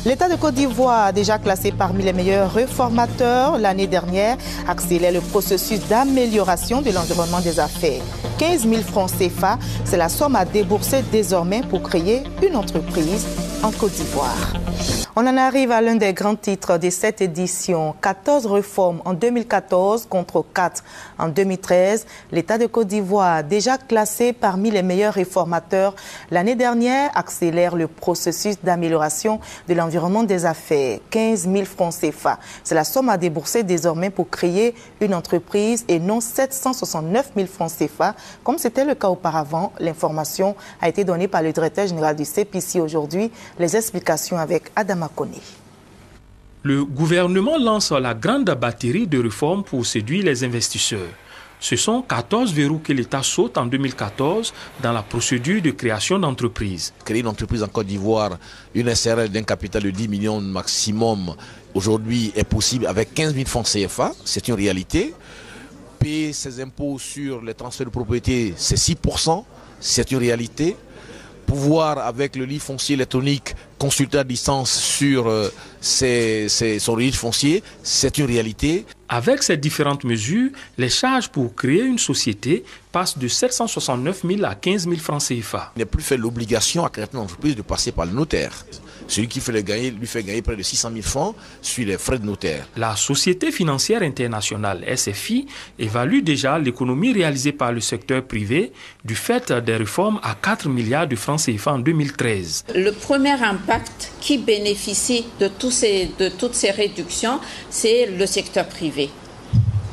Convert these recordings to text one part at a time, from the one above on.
L'État de Côte d'Ivoire, déjà classé parmi les meilleurs réformateurs l'année dernière, accélère le processus d'amélioration de l'environnement des affaires. 15 000 francs CFA, c'est la somme à débourser désormais pour créer une entreprise en Côte d'Ivoire. On en arrive à l'un des grands titres de cette édition. 14 réformes en 2014 contre 4 en 2013. L'État de Côte d'Ivoire, déjà classé parmi les meilleurs réformateurs l'année dernière, accélère le processus d'amélioration de l'environnement des affaires. 15 000 francs CFA. C'est la somme à débourser désormais pour créer une entreprise et non 769 000 francs CFA, comme c'était le cas auparavant. L'information a été donnée par le directeur général du CEPICI aujourd'hui. Les explications avec Adam Akone. Le gouvernement lance la grande batterie de réformes pour séduire les investisseurs. Ce sont 14 verrous que l'État saute en 2014 dans la procédure de création d'entreprises. Créer une entreprise en Côte d'Ivoire, une SRL d'un capital de 10 millions maximum, aujourd'hui est possible avec 15 000 francs CFA, c'est une réalité. Payer ses impôts sur les transferts de propriété, c'est 6%, c'est une réalité. Pouvoir, avec le livre foncier électronique, consulter à distance sur son registre foncier, c'est une réalité. Avec ces différentes mesures, les charges pour créer une société passent de 769 000 à 15 000 francs CFA. Il n'est plus fait l'obligation à créer une entreprise de passer par le notaire. Celui qui fait le gagner, lui fait gagner près de 600 000 francs sur les frais de notaire. La Société financière internationale, SFI, évalue déjà l'économie réalisée par le secteur privé du fait des réformes à 4 milliards de francs CFA en 2013. Le premier impact qui bénéficie de toutes ces réductions, c'est le secteur privé.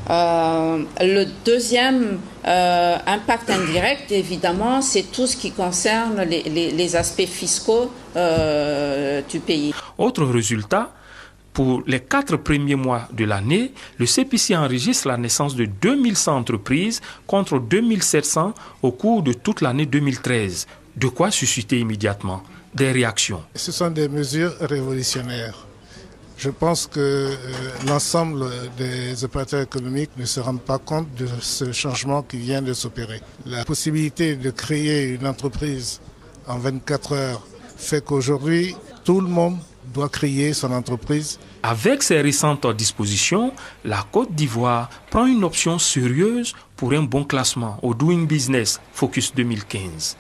Le deuxième impact indirect, évidemment, c'est tout ce qui concerne les aspects fiscaux du pays. Autre résultat, pour les 4 premiers mois de l'année, le CEPICI enregistre la naissance de 2100 entreprises contre 2700 au cours de toute l'année 2013. De quoi susciter immédiatement des réactions. Ce sont des mesures révolutionnaires. Je pense que l'ensemble des opérateurs économiques ne se rendent pas compte de ce changement qui vient de s'opérer. La possibilité de créer une entreprise en 24 heures fait qu'aujourd'hui, tout le monde doit créer son entreprise. Avec ces récentes dispositions, la Côte d'Ivoire prend une option sérieuse pour un bon classement au Doing Business Focus 2015.